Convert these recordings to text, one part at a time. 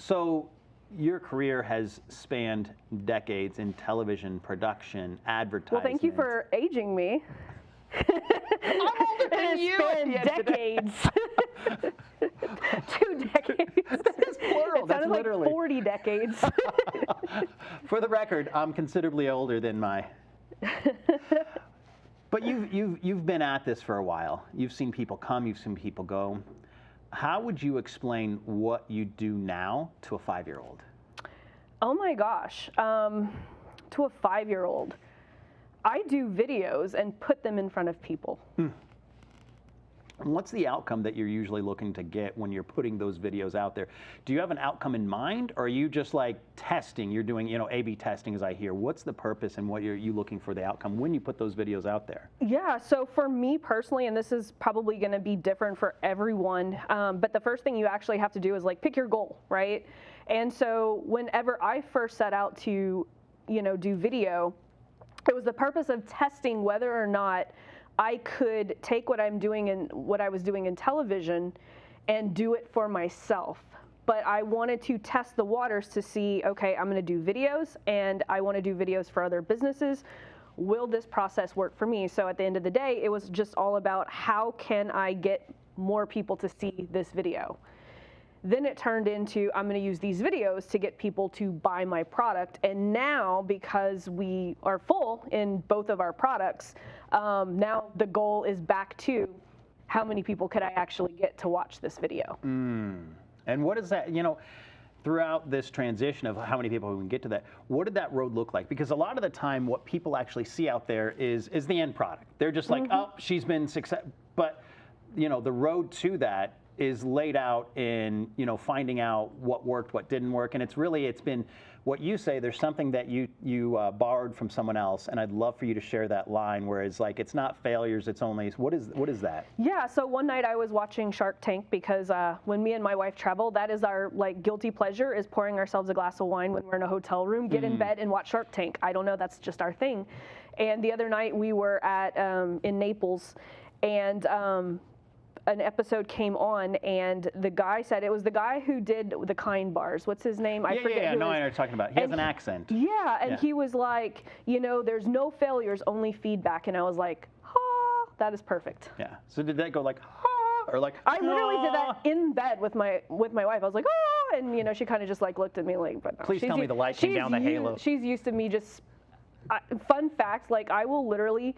So your career has spanned decades in television production, advertising. Well, thank you for aging me. I'm older than you. Decades. 2 decades. That is plural. It That's sounded literally like 40 decades. For the record, I'm considerably older than my. But you've been at this for a while. You've seen people come. You've seen people go. How would you explain what you do now to a 5-year-old? Oh my gosh, to a 5-year-old, I do videos and put them in front of people. And what's the outcome that you're usually looking to get when you're putting those videos out there? Do you have an outcome in mind, or are you just like testing? You're doing, A/B testing, as I hear. What's the purpose and what are you looking for the outcome when you put those videos out there? Yeah, so for me personally, and this is probably going to be different for everyone, but the first thing you actually have to do is like pick your goal, right? And so whenever I first set out to, do video, it was the purpose of testing whether or not I could take what I'm doing and what I was doing in television and do it for myself. But I wanted to test the waters to see, okay, I'm going to do videos and I want to do videos for other businesses. Will this process work for me? So at the end of the day, it was just all about how can I get more people to see this video? Then it turned into, I'm going to use these videos to get people to buy my product. And now, because we are full in both of our products, now the goal is back to how many people could I actually get to watch this video. And what is that, throughout this transition of how many people we can get to that, what did that road look like? Because a lot of the time what people actually see out there is the end product. They're just like, oh, she's been successful. But, the road to that is laid out in, finding out what worked, what didn't work. And it's been what you say, there's something that you borrowed from someone else. And I'd love for you to share that line where it's like, it's not failures, it's only, what is that? Yeah, so one night I was watching Shark Tank because when me and my wife travel, that is our guilty pleasure, is pouring ourselves a glass of wine when we're in a hotel room, get in bed and watch Shark Tank. I don't know, that's just our thing. And the other night we were at, in Naples, and an episode came on, and the guy said, it was the guy who did the Kind bars. What's his name? I forget. I know what you're talking about. He has an accent. Yeah, and he was like, there's no failures, only feedback. And I was like, ha, that is perfect. Yeah. So did that go like, ha, or like, I literally did that in bed with my wife. I was like, oh, and she kind of just like looked at me like, but no. Please tell me the light came down the halo. She's used to me just. Fun fact, I will literally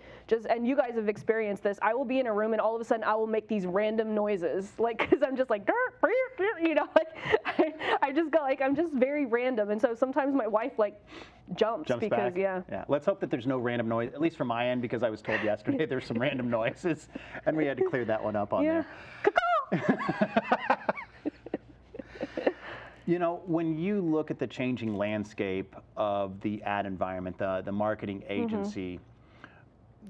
and you guys have experienced this, I will be in a room and all of a sudden I will make these random noises, because I'm just like, I just go I'm just very random. And so sometimes my wife jumps because, back. Yeah. Let's hope that there's no random noise, at least from my end, because I was told yesterday there's some random noises and we had to clear that one up on there. When you look at the changing landscape of the ad environment, the marketing agency,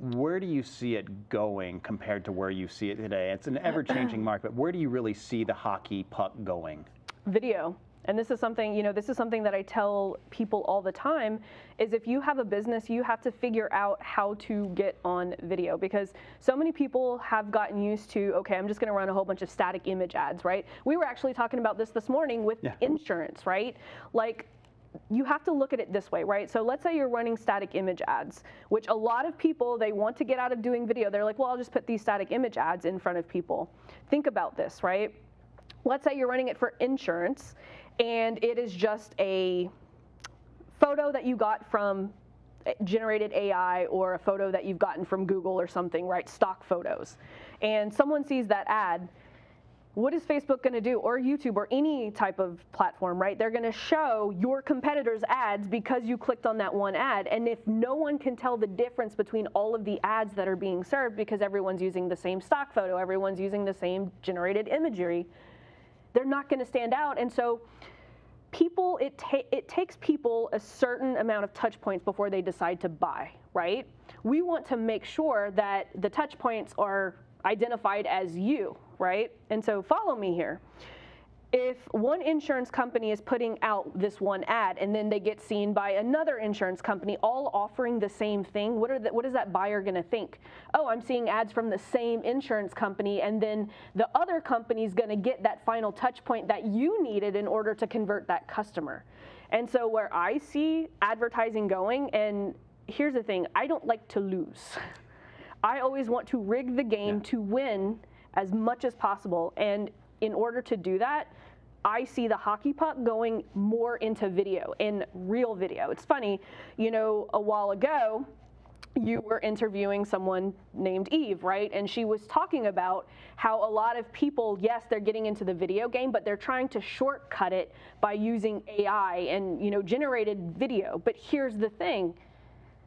where do you see it going compared to where you see it today? It's an ever-changing market, but where do you really see the hockey puck going? Video. And this is something, that I tell people all the time, is if you have a business, you have to figure out how to get on video, because so many people have gotten used to, okay, I'm just going to run a whole bunch of static image ads, right? We were actually talking about this morning with insurance, right? You have to look at it this way, right? So let's say you're running static image ads, which a lot of people, they want to get out of doing video. They're like, well, I'll just put these static image ads in front of people. Think about this, right? Let's say you're running it for insurance, and it is just a photo that you got from generated AI, or a photo that you've gotten from Google or something, right? Stock photos. And someone sees that ad. What is Facebook going to do, or YouTube, or any type of platform, right? They're going to show your competitors' ads because you clicked on that one ad. And if no one can tell the difference between all of the ads that are being served, because everyone's using the same stock photo, everyone's using the same generated imagery, they're not going to stand out. And so it takes people a certain amount of touch points before they decide to buy, right? We want to make sure that the touch points are identified as you, right? And so follow me here. if one insurance company is putting out this one ad and then they get seen by another insurance company all offering the same thing, what is that buyer going to think? Oh, I'm seeing ads from the same insurance company, and then the other company is going to get that final touch point that you needed in order to convert that customer. And so where I see advertising going, and here's the thing, I don't like to lose. I always want to rig the game to win as much as possible. And in order to do that, I see the hockey puck going more into video, in real video. It's funny, you know, a while ago, you were interviewing someone named Eve, right? And she was talking about how a lot of people, yes, they're getting into the video game, but they're trying to shortcut it by using AI and, you know, generated video. But here's the thing,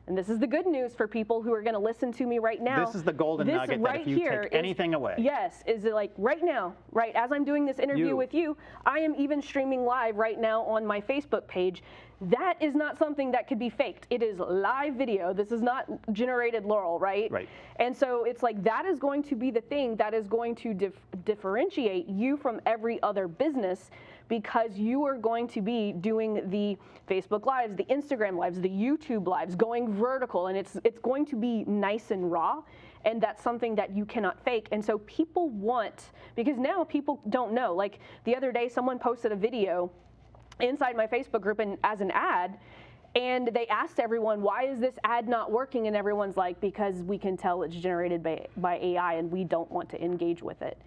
and this is the good news for people who are going to listen to me right now. This is the golden nugget that if you take anything away. Yes, is it like right now, right as I'm doing this interview with you, I am even streaming live right now on my Facebook page. That is not something that could be faked. It is live video. This is not generated Laurel, right? Right. And so it's like that is going to be the thing that is going to differentiate you from every other business, because you are going to be doing the Facebook Lives, the Instagram Lives, the YouTube Lives, going vertical, and it's going to be nice and raw, and that's something that you cannot fake. And so people want, because now people don't know. Like the other day, someone posted a video inside my Facebook group and as an ad, and they asked everyone, why is this ad not working? And everyone's like, because we can tell it's generated by AI and we don't want to engage with it.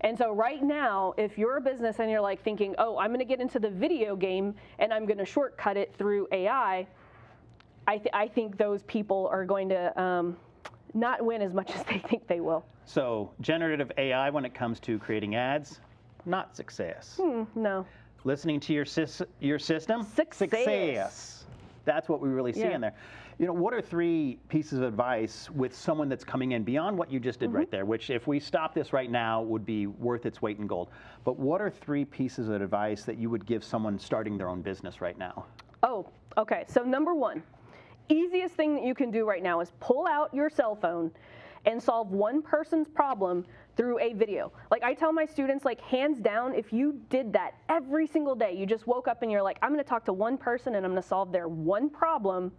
And so right now, if you're a business and you're like thinking, oh, I'm going to get into the video game and I'm going to shortcut it through AI, I think those people are going to not win as much as they think they will. So generative AI, when it comes to creating ads, not success. No. Listening to your system, Success. That's what we really see in there. You know, what are 3 pieces of advice with someone that's coming in beyond what you just did right there, which if we stop this right now would be worth its weight in gold. But what are 3 pieces of advice that you would give someone starting their own business right now? Oh, okay. So number 1, easiest thing that you can do right now is pull out your cell phone and solve one person's problem through a video. Like I tell my students, like hands down, if you did that every single day, you just woke up and you're like, I'm going to talk to one person and I'm going to solve their one problem,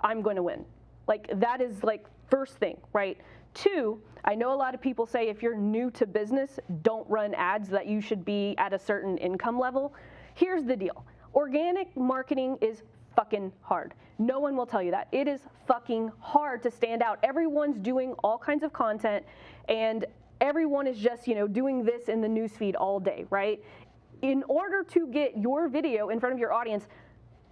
I'm going to win. Like that is like first thing, right? 2, I know a lot of people say if you're new to business, don't run ads, that you should be at a certain income level. Here's the deal. Organic marketing is fucking hard. No one will tell you that. It is fucking hard to stand out. Everyone's doing all kinds of content and everyone is just, you know, doing this in the newsfeed all day, right? In order to get your video in front of your audience,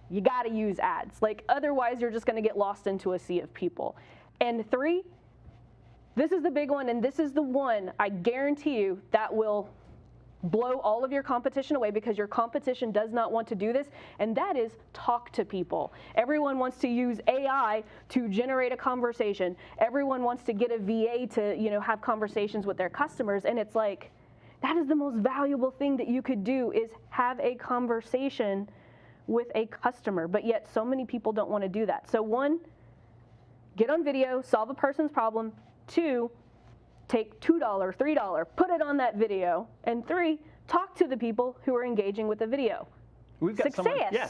you got to use ads. Like otherwise you're just going to get lost into a sea of people. And 3, this is the big one, and this is the one I guarantee you that will blow all of your competition away, because your competition does not want to do this, and that is talk to people. Everyone wants to use AI to generate a conversation. Everyone wants to get a VA to, you know, have conversations with their customers, and it's like that is the most valuable thing that you could do, is have a conversation with a customer, but yet so many people don't want to do that. So 1, get on video, solve a person's problem. 2, take $2, $3, put it on that video. And 3, talk to the people who are engaging with the video. We've got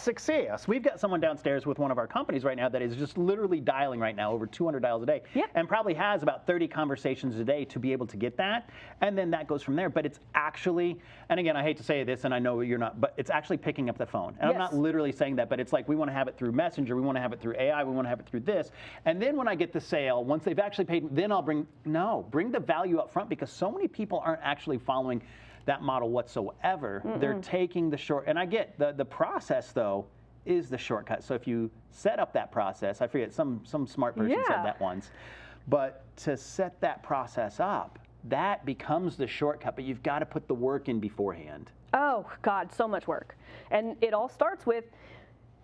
success. We've got someone downstairs with one of our companies right now that is just literally dialing right now over 200 dials a day, and probably has about 30 conversations a day to be able to get that, and then that goes from there. But it's actually, and again, I hate to say this, and I know you're not, but it's actually picking up the phone. And I'm not literally saying that, but it's like we want to have it through Messenger, we want to have it through AI, we want to have it through this, and then when I get the sale, once they've actually paid, then I'll bring the value up front, because so many people aren't actually following that model whatsoever. They're taking the short, and I get the process though is the shortcut. So if you set up that process, I forget, some smart person said that once, but to set that process up, that becomes the shortcut, but you've got to put the work in beforehand. Oh God, so much work. And it all starts with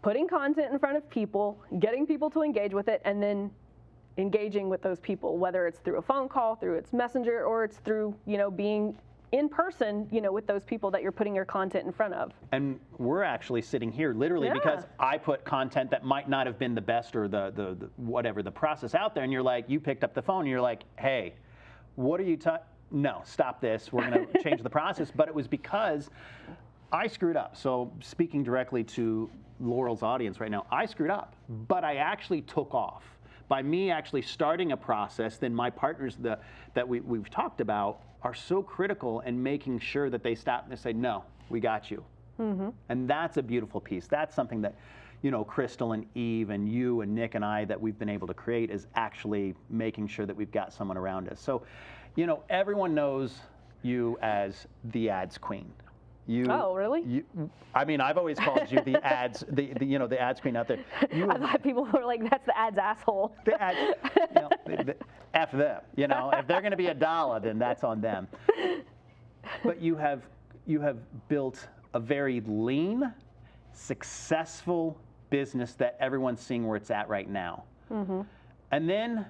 putting content in front of people, getting people to engage with it, and then engaging with those people, whether it's through a phone call, through its messenger, or it's through, you know, being in person, you know, with those people that you're putting your content in front of. And we're actually sitting here literally because I put content that might not have been the best, or the whatever the process out there, and you're like, you picked up the phone and you're like, hey, what are you no, stop this. We're going to change the process. But it was because I screwed up. So speaking directly to Laurel's audience right now, I screwed up, but I actually took off. By me actually starting a process, then my partners that we've talked about are so critical in making sure that they stop and they say, no, we got you. And that's a beautiful piece. That's something that, you know, Crystal and Eve and you and Nick and I that we've been able to create is actually making sure that we've got someone around us. So, you know, everyone knows you as the ads queen. Oh, really? I mean, I've always called you the ads, you know, the ads queen out there. I thought people were like, that's the ads asshole. The ads, you know, F them. You know, if they're going to be a dollar, then that's on them. But you have built a very lean, successful business that everyone's seeing where it's at right now. And then,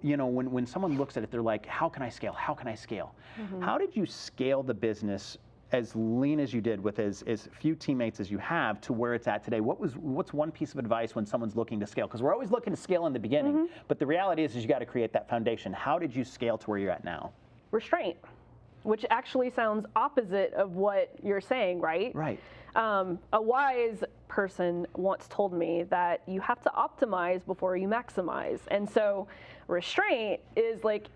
you know, when someone looks at it, they're like, how can I scale? How can I scale? How did you scale the business as lean as you did with as few teammates as you have to where it's at today? What's one piece of advice when someone's looking to scale? Because we're always looking to scale in the beginning, but the reality is you got to create that foundation. How did you scale to where you're at now? Restraint, which actually sounds opposite of what you're saying, right? Right. A wise person once told me that you have to optimize before you maximize. And so restraint is like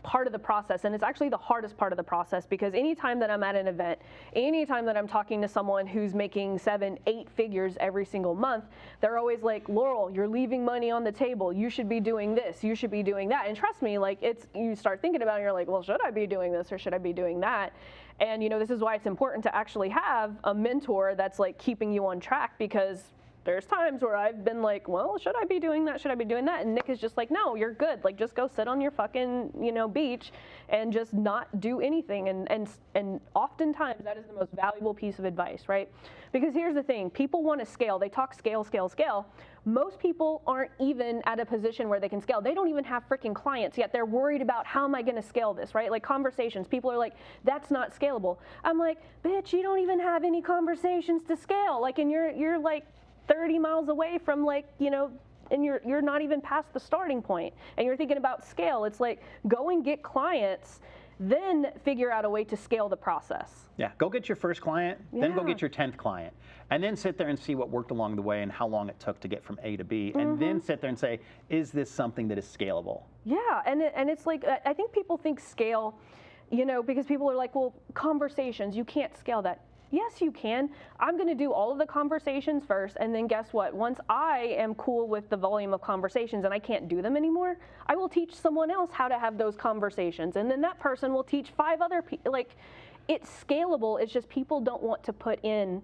part of the process, and it's actually the hardest part of the process, because anytime that I'm at an event, anytime that I'm talking to someone who's making 7, 8 figures every single month, they're always like, Laurel, you're leaving money on the table. You should be doing this. You should be doing that. And trust me, like, you start thinking about it, and you're like, well, should I be doing this or should I be doing that? And you know, this is why it's important to actually have a mentor that's like keeping you on track, because there's times where I've been like, well, should I be doing that? Should I be doing that? And Nick is just like, no, you're good. Like, just go sit on your fucking, you know, beach and just not do anything. And oftentimes that is the most valuable piece of advice, right? Because here's the thing, people want to scale. They talk scale, scale, scale. Most people aren't even at a position where they can scale. They don't even have freaking clients yet. They're worried about, how am I going to scale this, right? Like conversations, people are like, that's not scalable. I'm like, bitch, you don't even have any conversations to scale. Like, and you're like 30 miles away from, like, you know, and you're not even past the starting point, and you're thinking about scale. It's like, go and get clients, then figure out a way to scale the process. Yeah, go get your first client, then go get your 10th client, and then sit there and see what worked along the way and how long it took to get from A to B, and then sit there and say, is this something that is scalable? Yeah, and it's like, I think people think scale, you know, because people are like, well, conversations, you can't scale that. Yes, you can. I'm going to do all of the conversations first, and then guess what? Once I am cool with the volume of conversations and I can't do them anymore, I will teach someone else how to have those conversations, and then that person will teach 5 other people. Like, it's scalable. It's just people don't want to put in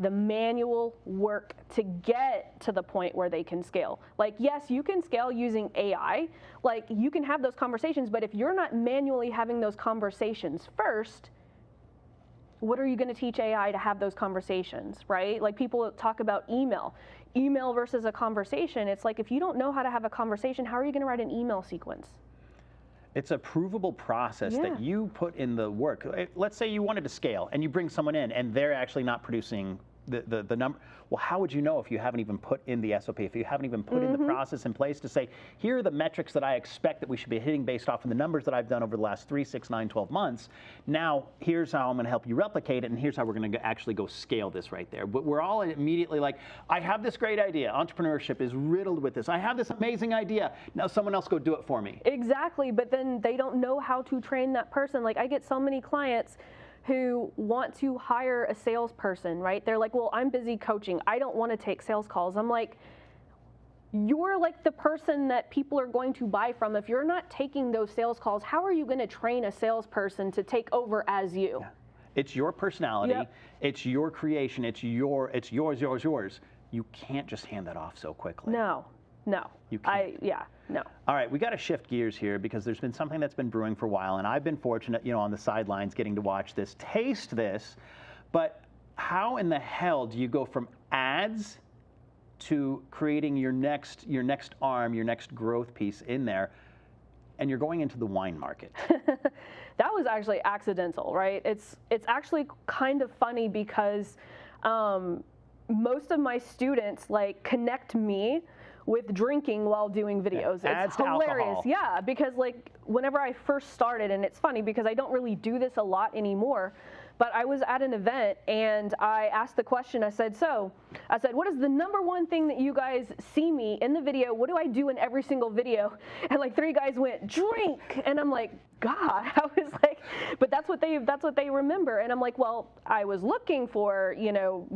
the manual work to get to the point where they can scale. Like, yes, you can scale using AI. Like, you can have those conversations, but if you're not manually having those conversations first, what are you going to teach AI to have those conversations, right? Like, people talk about email versus a conversation. It's like, if you don't know how to have a conversation, how are you going to write an email sequence? It's a provable process that you put in the work. Let's say you wanted to scale and you bring someone in and they're actually not producing the number. Well, how would you know if you haven't even put in the SOP, if you haven't even put in the process in place to say, here are the metrics that I expect that we should be hitting based off of the numbers that I've done over the last 3, 6, 9, 12 months. Now, here's how I'm going to help you replicate it, and here's how we're going to actually go scale this right there. But we're all immediately like, I have this great idea. Entrepreneurship is riddled with this. I have this amazing idea. Now someone else go do it for me. Exactly, but then they don't know how to train that person. Like, I get so many clients who want to hire a salesperson, right? They're like, well, I'm busy coaching. I don't want to take sales calls. I'm like, you're like the person that people are going to buy from. If you're not taking those sales calls, how are you going to train a salesperson to take over as you? Yeah. It's your personality. It's your creation. It's yours. You can't just hand that off so quickly. No. You can't. No. All right, we got to shift gears here because there's been something that's been brewing for a while, and I've been fortunate, you know, on the sidelines getting to watch this, taste this, but how in the hell do you go from ads to creating your next arm, your next growth piece in there, and you're going into the wine market? That was actually accidental, right? It's actually kind of funny because most of my students like connect me with drinking while doing videos. Adds It's to hilarious. alcohol. Yeah, because like whenever I first started, and it's funny because I don't really do this a lot anymore, but I was at an event and I asked the question, I said, what is the number one thing that you guys see me in the video? What do I do in every single video? And like 3 guys went, drink. And I'm like, God, I was like, but that's what they remember. And I'm like, well, I was looking for,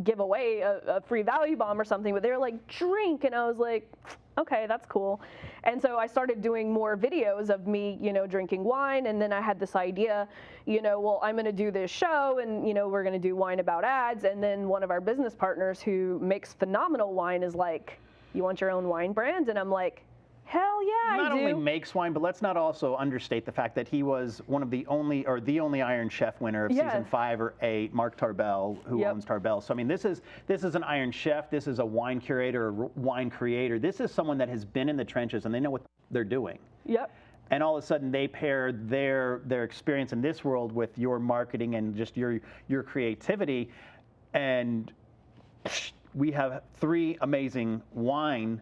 give away a free value bomb or something, but they were like, drink. And I was like, okay, that's cool. And so I started doing more videos of me, drinking wine. And then I had this idea, well, I'm going to do this show and, we're going to do wine about ads. And then one of our business partners who makes phenomenal wine is like, you want your own wine brand? And I'm like, hell yeah, I do. Not only makes wine, but let's not also understate the fact that he was one of the only Iron Chef winner of season 5 or 8, Mark Tarbell, who owns Tarbell. So I mean, this is an Iron Chef. This is a wine curator, or wine creator. This is someone that has been in the trenches and they know what they're doing. Yep. And all of a sudden, they pair their experience in this world with your marketing and just your creativity, and we have 3 amazing wine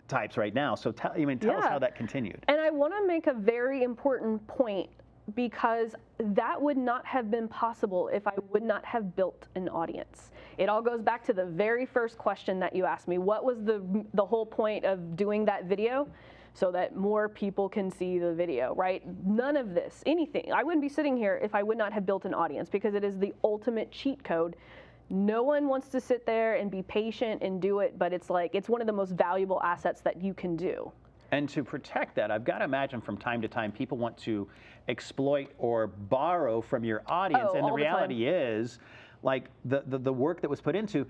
types right now. So tell us how that continued. And I want to make a very important point, because that would not have been possible if I would not have built an audience. It all goes back to the very first question that you asked me. What was the whole point of doing that video? So that more people can see the video, right? None of this, anything. I wouldn't be sitting here if I would not have built an audience, because it is the ultimate cheat code. No one wants to sit there and be patient and do it, but it's like, it's one of the most valuable assets that you can do. And to protect that, I've got to imagine from time to time, people want to exploit or borrow from your audience. And the reality is, like the work that was put into,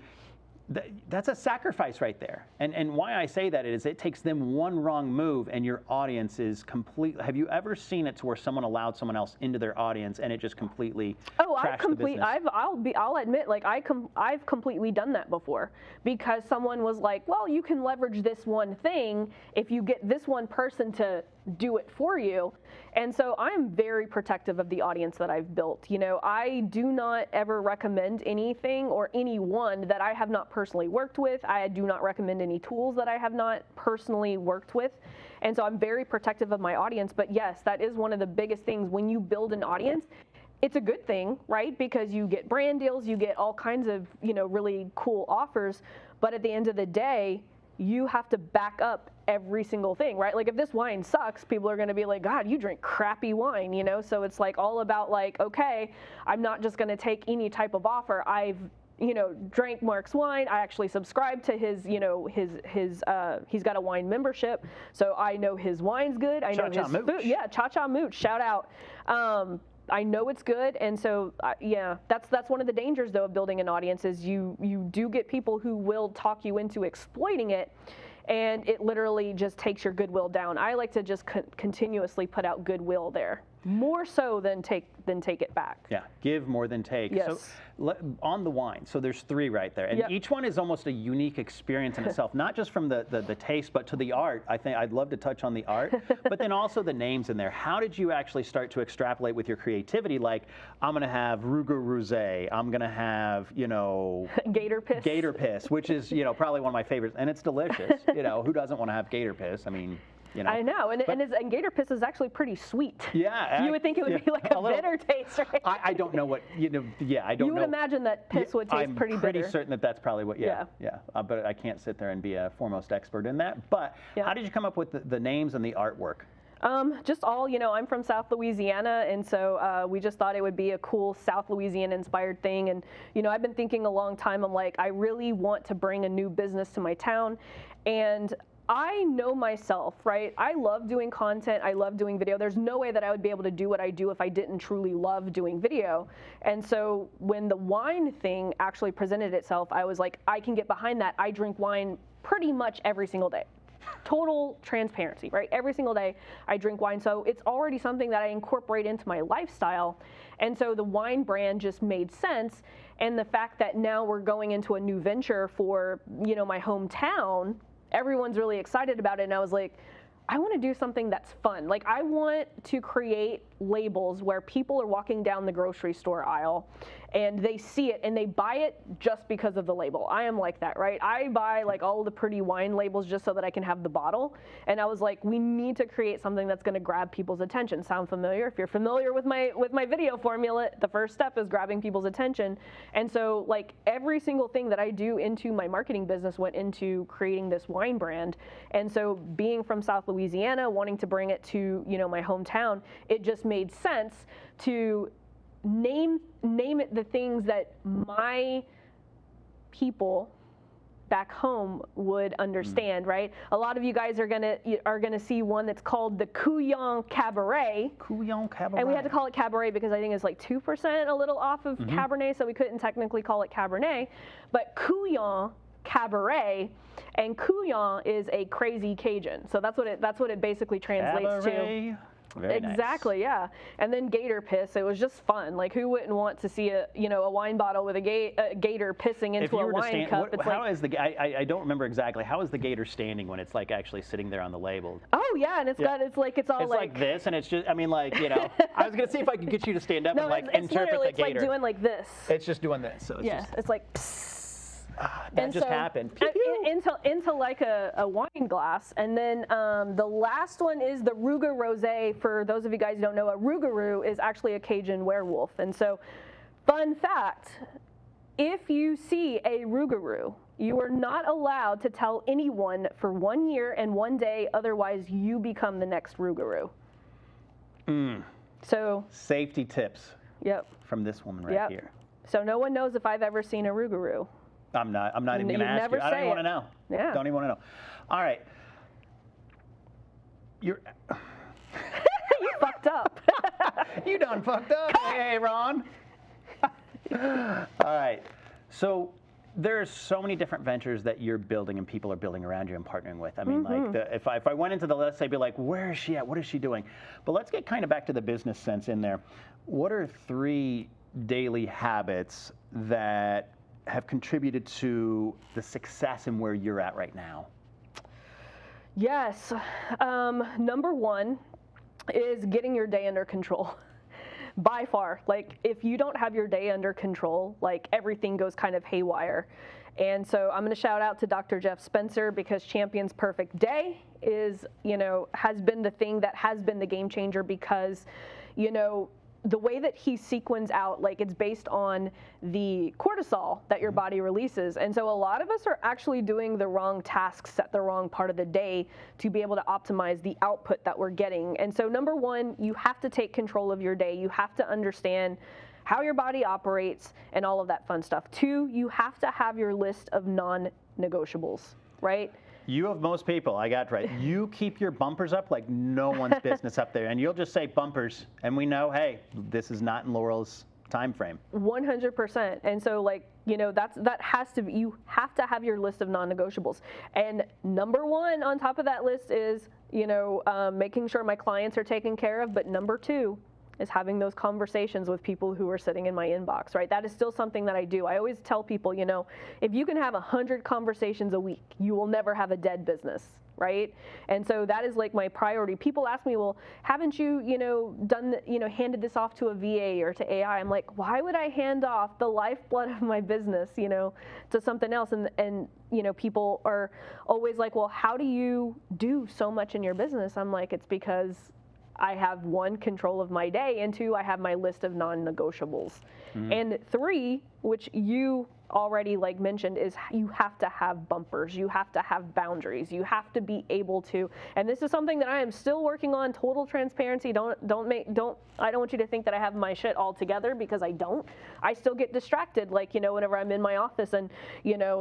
that's a sacrifice right there. And why I say that is it takes them one wrong move and your audience is completely. Have you ever seen it to where someone allowed someone else into their audience and it just completely crashed the business? I'll admit, like I've completely done that before, because someone was like, well, you can leverage this one thing if you get this one person to do it for you. And so I'm very protective of the audience that I've built. I do not ever recommend anything or anyone that I have not personally worked with. I do not recommend any tools that I have not personally worked with. And so I'm very protective of my audience. But yes, that is one of the biggest things when you build an audience. It's a good thing, right? Because you get brand deals, you get all kinds of, really cool offers. But at the end of the day, you have to back up every single thing, right? Like if this wine sucks, people are going to be like, God, you drink crappy wine, So it's like all about like, okay, I'm not just going to take any type of offer. I've, drank Mark's wine. I actually subscribe to his, he's got a wine membership. So I know his wine's good. I know his food. Yeah. Cha-Cha Mooch. Shout out. I know it's good, and so that's one of the dangers though of building an audience is you do get people who will talk you into exploiting it, and it literally just takes your goodwill down. I like to just continuously put out goodwill there, more so than take it back. Yeah, give more than take. Yes. So on the wine, so there's 3 right there, and each one is almost a unique experience in itself, not just from the taste, but to the art. I think I'd love to touch on the art, but then also the names in there. How did you actually start to extrapolate with your creativity? Like, I'm going to have Ruger Rosé, I'm going to have, Gator Piss, which is, probably one of my favorites, and it's delicious. Who doesn't want to have Gator Piss? I mean, I know, and Gator Piss is actually pretty sweet. Yeah. You would think it would be like a bitter taste, right? I don't know what, I don't know. You would imagine that piss would taste pretty bitter. I'm pretty certain that that's probably what, yeah. But I can't sit there and be a foremost expert in that. But how did you come up with the names and the artwork? Just all, I'm from South Louisiana, and so we just thought it would be a cool South Louisiana inspired thing. And, I've been thinking a long time, I'm like, I really want to bring a new business to my town. And I know myself, right? I love doing content. I love doing video. There's no way that I would be able to do what I do if I didn't truly love doing video. And so when the wine thing actually presented itself, I was like, I can get behind that. I drink wine pretty much every single day. Total transparency, right? Every single day I drink wine. So it's already something that I incorporate into my lifestyle. And so the wine brand just made sense. And the fact that now we're going into a new venture for, my hometown, everyone's really excited about it. And I was like, I want to do something that's fun. Like, I want to create labels where people are walking down the grocery store aisle and they see it and they buy it just because of the label. I am like that, right? I buy like all the pretty wine labels just so that I can have the bottle. And I was like, we need to create something that's going to grab people's attention. Sound familiar? If you're familiar with my video formula, the first step is grabbing people's attention. And so like every single thing that I do into my marketing business went into creating this wine brand. And so being from South Louisiana, wanting to bring it to, you know, my hometown, it just made sense to name it the things that my people back home would understand, right? A lot of you guys are gonna see one that's called the Couillon Cabaret. Couillon Cabaret. And we had to call it Cabaret because I think it's like 2% a little off of Cabernet, so we couldn't technically call it Cabernet. But Couillon Cabaret, and Couillon is a crazy Cajun. So that's what it basically translates Cabaret. to. Very Exactly, nice. yeah. And then gator piss. It was just fun. Like, who wouldn't want to see a wine bottle with a gator pissing into a wine cup? I don't remember exactly. How is the gator standing when it's like actually sitting there on the label? Oh yeah, and it's all It's like this, and it's just. I mean, like, you know. I was gonna see if I could get you to stand up and like interpret the gator. It's like doing like this. It's just doing this. So it's just, it's like. Psst. that just happened. Pew, pew. Into like a wine glass. And then the last one is the Ruga Rosé. For those of you guys who don't know, a Rougarou is actually a Cajun werewolf. And so, fun fact, if you see a Rougarou, you are not allowed to tell anyone for 1 year and 1 day, otherwise you become the next Rougarou. So Safety tips. Yep. From this woman right here. So no one knows if I've ever seen a Rougarou. I'm not even going to ask you. I don't even want to know. Yeah. Don't even want to know. All right. You fucked up. You done fucked up. Hey, Ron. All right. So there's so many different ventures that you're building and people are building around you and partnering with. I mean, like, if I went into the list, I'd be like, where is she at? What is she doing? But let's get kind of back to the business sense in there. What are 3 daily habits that have contributed to the success and where you're at right now? Yes. Number 1 is getting your day under control. By far, like if you don't have your day under control, like everything goes kind of haywire. And so I'm going to shout out to Dr. Jeff Spencer because Champion's Perfect Day is, has been the thing that has been the game changer because, the way that he sequences out, like it's based on the cortisol that your body releases. And so a lot of us are actually doing the wrong tasks at the wrong part of the day to be able to optimize the output that we're getting. And so number 1, you have to take control of your day. You have to understand how your body operates and all of that fun stuff. 2, you have to have your list of non-negotiables, right? You of most people, I got right. You keep your bumpers up like no one's business up there, and you'll just say bumpers, and we know, hey, this is not in Laurel's time frame. 100%. And so, like, that has to be. You have to have your list of non-negotiables. And number 1 on top of that list is, making sure my clients are taken care of. But number 2 is having those conversations with people who are sitting in my inbox, right? That is still something that I do. I always tell people, if you can have 100 conversations a week, you will never have a dead business, right? And so that is like my priority. People ask me, well, haven't you, handed this off to a VA or to AI? I'm like, why would I hand off the lifeblood of my business, to something else? And people are always like, well, how do you do so much in your business? I'm like, it's because I have 1, control of my day, and 2, I have my list of non-negotiables. And 3, which you already mentioned, is you have to have bumpers. You have to have boundaries. You have to be able to, and this is something that I am still working on. Total transparency. I don't want you to think that I have my shit all together, because I don't. I still get distracted. Whenever I'm in my office and,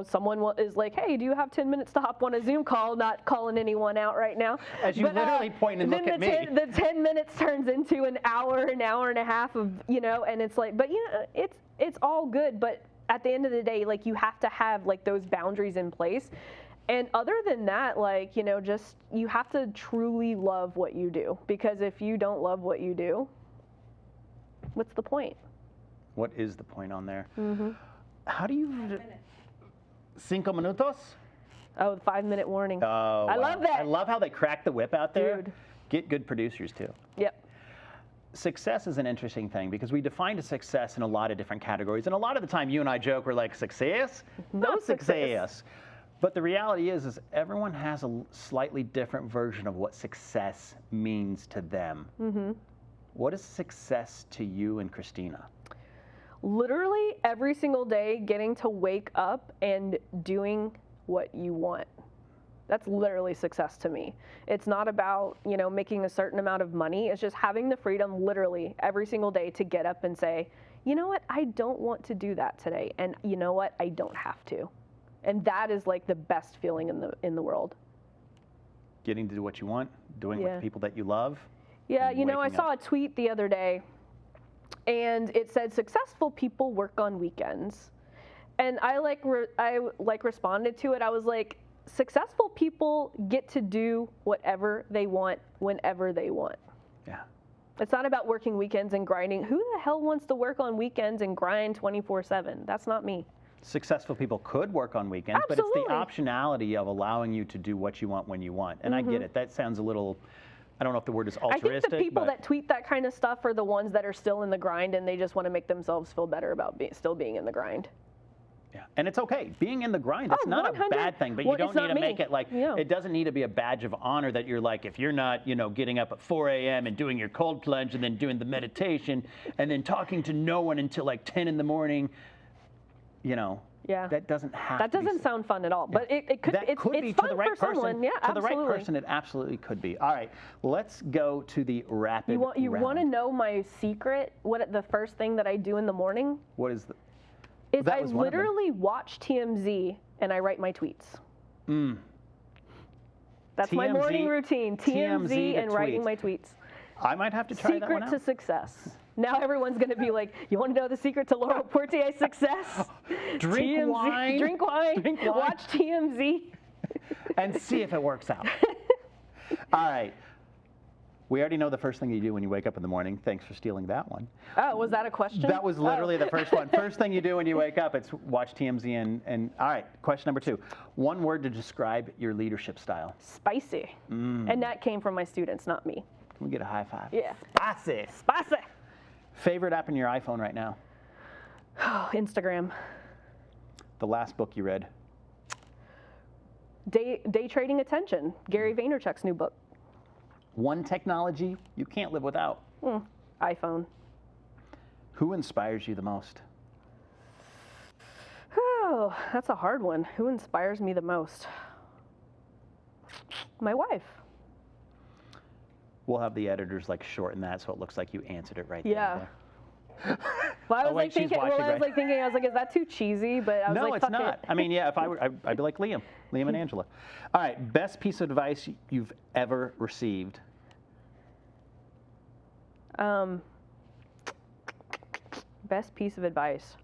someone is like, hey, do you have 10 minutes to hop on a Zoom call? Not calling anyone out right now. As you literally point and look at me. The 10 minutes turns into an hour and a half of, and it's like, but it's all good. But at the end of the day, you have to have those boundaries in place. And other than that, just you have to truly love what you do, because if you don't love what you do, what's the point? What is the point on there? How do you? 5 minutos? Oh, the 5-minute warning. Oh, I love that. I love how they crack the whip out there. Dude. Get good producers too. Yep. success is an interesting thing because we define a success in a lot of different categories. And a lot of the time you and I joke, we're like, success? No Not success. But the reality is everyone has a slightly different version of what success means to them. Mm-hmm. What is success to you and Christina? Literally every single day getting to wake up and doing what you want. That's literally success to me. It's not about, making a certain amount of money. It's just having the freedom literally every single day to get up and say, you know what, I don't want to do that today. And you know what, I don't have to. And that is like the best feeling in the world. Getting to do what you want, doing with the people that you love. Yeah, I saw a tweet the other day and it said successful people work on weekends. And I responded to it. I was like, successful people get to do whatever they want whenever they want. Yeah. It's not about working weekends and grinding. Who the hell wants to work on weekends and grind 24/7? That's not me. Successful people could work on weekends, Absolutely. but it's the optionality of allowing you to do what you want when you want. And I get it. That sounds a little, I don't know if the word is altruistic. I think the people that tweet that kind of stuff are the ones that are still in the grind and they just want to make themselves feel better about still being in the grind. Yeah, and it's okay. Being in the grind, it's not a bad thing, but you don't need to make it like, it doesn't need to be a badge of honor that you're like, if you're not, getting up at 4 a.m. and doing your cold plunge and then doing the meditation and then talking to no one until like 10 in the morning, that doesn't have that to doesn't sound fun at all, but it could, that it's be fun to the right for person. someone. Yeah, to absolutely. the right person, it absolutely could be. All right, let's go to the rapid You round. want to know my secret? What the first thing that I do in the morning? What is the? Is I literally watch TMZ and I write my tweets. That's my morning routine. TMZ and writing my tweets. I might have to try that one out. Secret to success. Now everyone's going to be like, you want to know the secret to Laurel Portie's success? Drink TMZ, wine. Drink wine. Watch TMZ. And see if it works out. All right. We already know the first thing you do when you wake up in the morning. Thanks for stealing that one. Oh, was that a question? That was literally the first one. First thing you do when you wake up, it's watch TMZ and all right, question number 2. One word to describe your leadership style. Spicy. And that came from my students, not me. Can we get a high five? Yeah. Spicy. Spicy. Favorite app in your iPhone right now? Instagram. The last book you read? Day Trading Attention, Gary Vaynerchuk's new book. One technology you can't live without? iPhone. Who inspires you the most? Oh, that's a hard one. Who inspires me the most? My wife. We'll have the editors shorten that so it looks like you answered it right there. Oh, Well, I was wait, thinking, is that too cheesy? But I was no, like, it's not. I mean, yeah, if I were, I'd be like Liam and Angela. All right, best piece of advice you've ever received? Best piece of advice.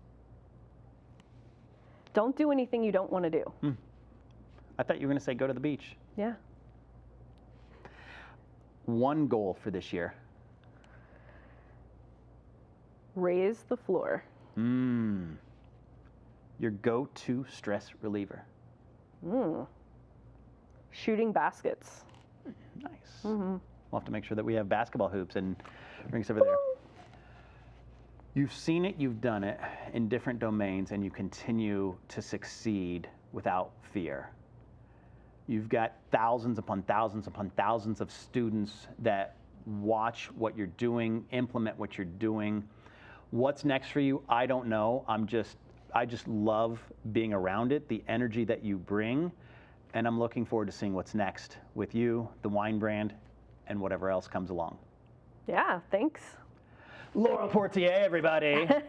Don't do anything you don't want to do. I thought you were going to say go to the beach. Yeah. One goal for this year? Raise the floor. Your go-to stress reliever? Shooting baskets. Nice. We'll have to make sure that we have basketball hoops and rings over there. You've seen it, you've done it in different domains, and you continue to succeed without fear. You've got thousands upon thousands upon thousands of students that watch what you're doing, implement what you're doing. What's next for you? I don't know. I just love being around it, the energy that you bring, and I'm looking forward to seeing what's next with you, the wine brand, and whatever else comes along. Yeah, thanks. Laurel Portie, everybody.